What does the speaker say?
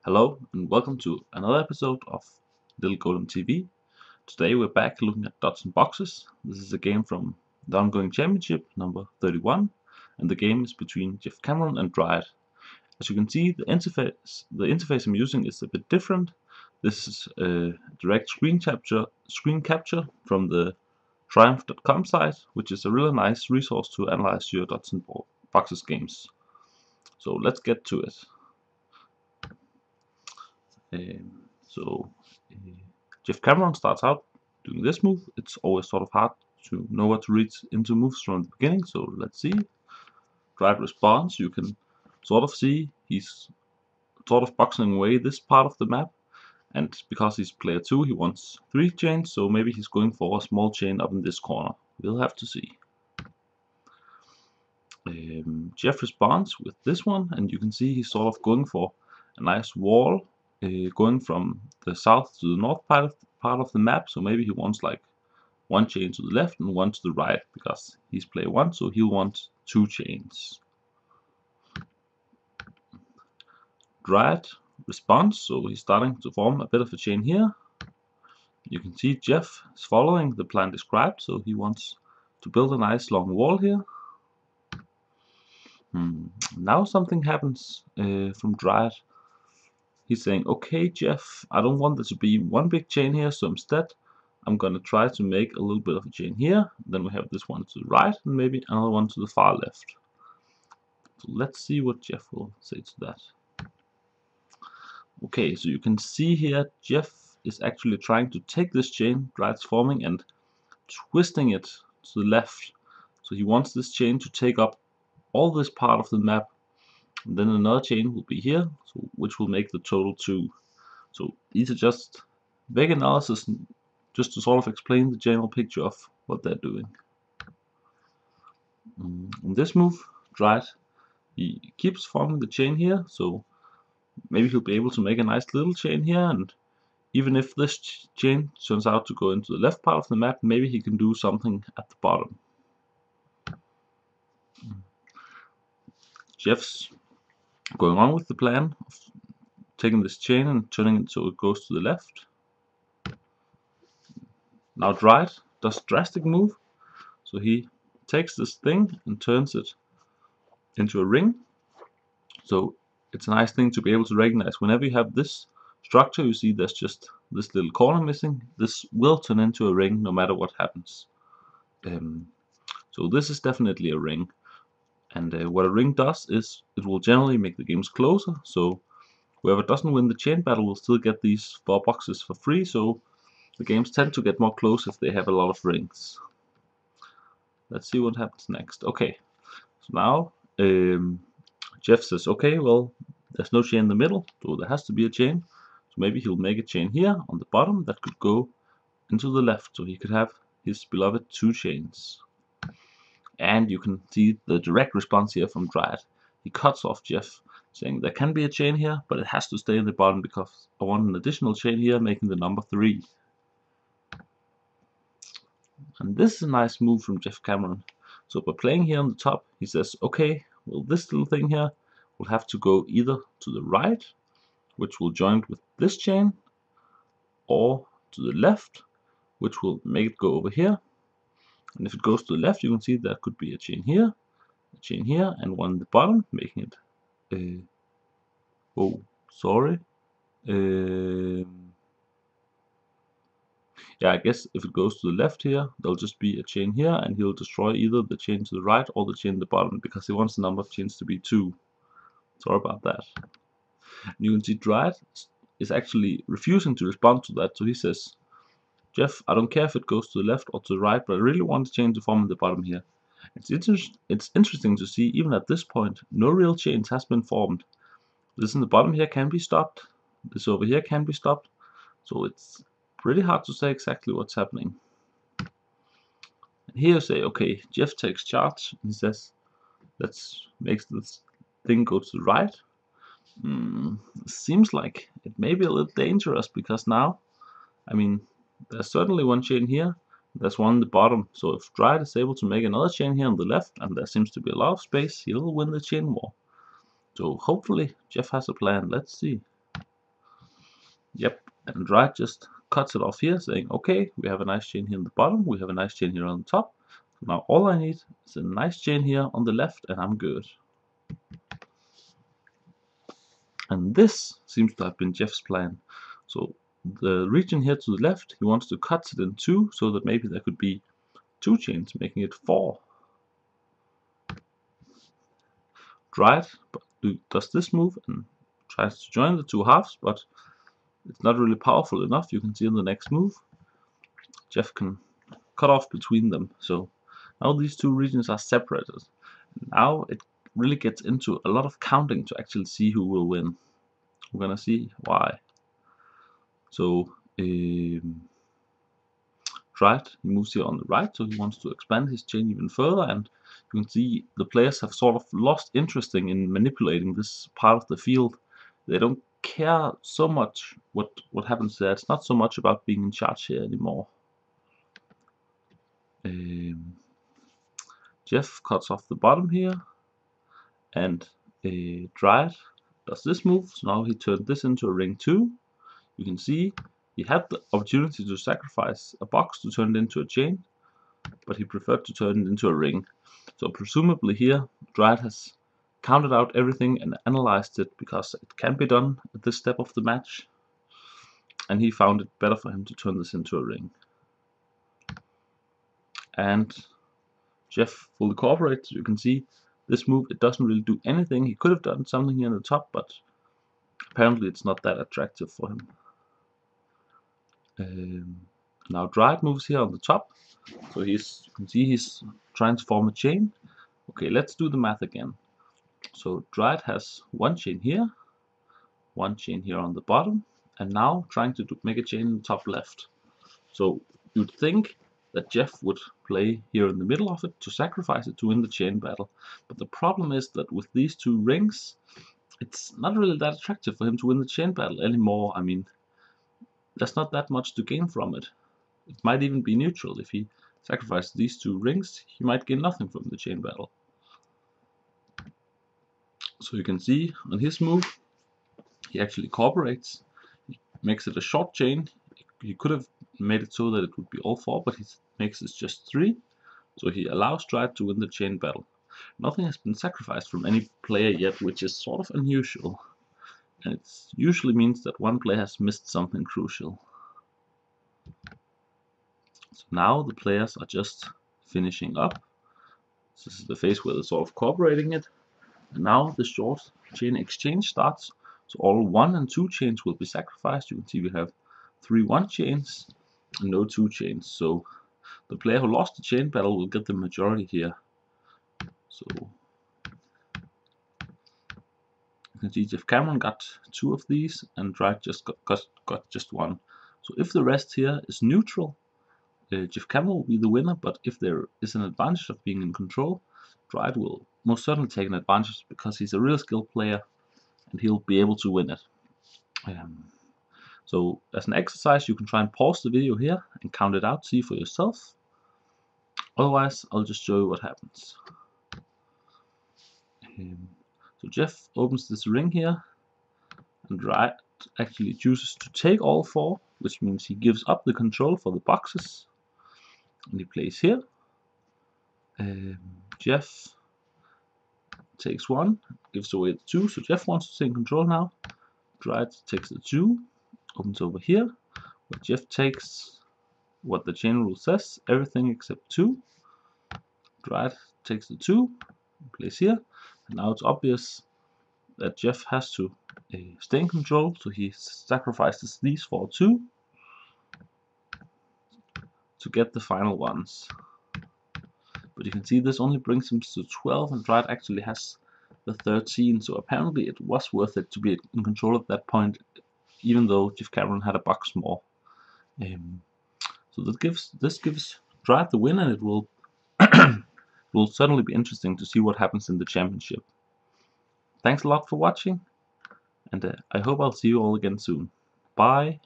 Hello and welcome to another episode of Little Golden TV. Today we're back looking at Dots and Boxes. This is a game from the ongoing championship number 31, and the game is between Geoff Cameron and Dryad. As you can see, the interface I'm using is a bit different. This is a direct screen capture from the triumph.com site, which is a really nice resource to analyze your Dots and Boxes games. So let's get to it. So Geoff Cameron starts out doing this move. It's always sort of hard to know what to read into moves from the beginning, so let's see. Dryad responds. You can sort of see he's sort of boxing away this part of the map, and because he's player 2 he wants 3 chains, so maybe he's going for a small chain up in this corner. We'll have to see. Geoff responds with this one, and you can see he's sort of going for a nice wall, going from the south to the north part of the map. So maybe he wants like 1 chain to the left and 1 to the right, because he's player 1, so he'll want 2 chains. Dryad responds, so he's starting to form a bit of a chain here. You can see Geoff is following the plan described, so he wants to build a nice long wall here. Now something happens from Dryad. He's saying, okay, Geoff, I don't want there to be 1 big chain here, so instead I'm going to try to make a little bit of a chain here. Then we have this one to the right and maybe another one to the far left. So let's see what Geoff will say to that. Okay, so you can see here Geoff is actually trying to take this chain Dryad's forming and twisting it to the left. So he wants this chain to take up all this part of the map, and then another chain will be here, so which will make the total 2. So these are just vague analysis, just to sort of explain the general picture of what they're doing. In this move, Dryad, he keeps forming the chain here, so maybe he'll be able to make a nice little chain here, and even if this chain turns out to go into the left part of the map, maybe he can do something at the bottom. Geoff's going on with the plan of taking this chain and turning it so it goes to the left. Now Dryad does a drastic move, so he takes this thing and turns it into a ring. So it's a nice thing to be able to recognize. Whenever you have this structure, you see there's just this little corner missing. This will turn into a ring no matter what happens. So this is definitely a ring. And what a ring does is it will generally make the games closer. So whoever doesn't win the chain battle will still get these 4 boxes for free. So the games tend to get more close if they have a lot of rings. Let's see what happens next. Okay, so now Geoff says, okay, well, there's no chain in the middle, so there has to be a chain. So maybe he'll make a chain here on the bottom that could go into the left, so he could have his beloved 2 chains. And you can see the direct response here from Dryad. He cuts off Geoff, saying there can be a chain here, but it has to stay in the bottom because I want an additional chain here, making the number 3. And this is a nice move from Geoff Cameron. So by playing here on the top, he says, okay, well, this little thing here will have to go either to the right, which will join with this chain, or to the left, which will make it go over here. And if it goes to the left, you can see there could be a chain here, and one at the bottom, making it. Oh, sorry. Yeah, I guess if it goes to the left here, there'll just be a chain here, and he'll destroy either the chain to the right or the chain at the bottom, because he wants the number of chains to be 2. Sorry about that. And you can see Dryad is actually refusing to respond to that, so he says, Geoff, I don't care if it goes to the left or to the right, but I really want the chain to form at the bottom here. It's interesting to see, even at this point, no real chains has been formed. This in the bottom here can be stopped, this over here can be stopped, so it's pretty hard to say exactly what's happening. And here you say, okay, Geoff takes charge, and he says, let's make this thing go to the right. Seems like it may be a little dangerous, because now, I mean, there's certainly 1 chain here, there's 1 at the bottom, so if Dryad is able to make another chain here on the left, and there seems to be a lot of space, he'll win the chain war. So hopefully Geoff has a plan. Let's see. Yep, and Dryad just cuts it off here, saying, okay, we have a nice chain here on the bottom, we have a nice chain here on the top. So now all I need is a nice chain here on the left, and I'm good. And this seems to have been Geoff's plan. So the region here to the left, he wants to cut it in two, so that maybe there could be two chains, making it 4. Dryad does this move and tries to join the two halves, but it's not really powerful enough. You can see in the next move, Geoff can cut off between them. So now these two regions are separated. Now it really gets into a lot of counting to actually see who will win. We're gonna see why. So Dryad, he moves here on the right, so he wants to expand his chain even further, and you can see the players have sort of lost interest in manipulating this part of the field. They don't care so much what happens there. It's not so much about being in charge here anymore. Geoff cuts off the bottom here, and Dryad does this move. So now he turned this into a ring 2. You can see he had the opportunity to sacrifice a box to turn it into a chain, but he preferred to turn it into a ring. So presumably here, Dryad has counted out everything and analyzed it, because it can be done at this step of the match, and he found it better for him to turn this into a ring. And Geoff fully cooperates. You can see this move, it doesn't really do anything. He could have done something here on the top, but apparently it's not that attractive for him. Now Dryad moves here on the top, so you can see he's trying to form a chain. Okay, let's do the math again. So Dryad has one chain here, one chain here on the bottom, and now trying to make a chain in the top left. So you'd think that Geoff would play here in the middle of it to sacrifice it to win the chain battle, but the problem is that with these two rings, it's not really that attractive for him to win the chain battle anymore. I mean, there's not that much to gain from it. It might even be neutral. If he sacrifices these two rings, he might gain nothing from the chain battle. So you can see on his move, he actually cooperates. He makes it a short chain. He could have made it so that it would be all 4, but he makes it just 3. So he allows Dryad to win the chain battle. Nothing has been sacrificed from any player yet, which is sort of unusual. And it usually means that one player has missed something crucial. So now the players are just finishing up. This is the phase where they're sort of cooperating it. And now the short chain exchange starts. So all 1 and 2 chains will be sacrificed. You can see we have 3 1 chains and no 2 chains. So the player who lost the chain battle will get the majority here. So you can see Geoff Cameron got 2 of these, and Dryad just got just 1. So if the rest here is neutral, Geoff Cameron will be the winner, but if there is an advantage of being in control, Dryad will most certainly take an advantage, because he's a real skilled player and he'll be able to win it. So as an exercise, you can try and pause the video here and count it out, see for yourself. Otherwise, I'll just show you what happens. So Geoff opens this ring here, and Dryad actually chooses to take all 4, which means he gives up the control for the boxes, and he plays here. Geoff takes 1, gives away the 2, so Geoff wants to take control now. Dryad takes the 2, opens over here, where Geoff takes what the chain rule says, everything except 2. Dryad takes the 2, plays here, and now it's obvious that Geoff has to stay in control, so he sacrifices these 4 too to get the final ones. But you can see this only brings him to 12, and Dryad actually has the 13, so apparently it was worth it to be in control at that point, even though Geoff Cameron had a box more. So this gives Dryad the win, and it will will certainly be interesting to see what happens in the championship. Thanks a lot for watching, and I hope I'll see you all again soon. Bye!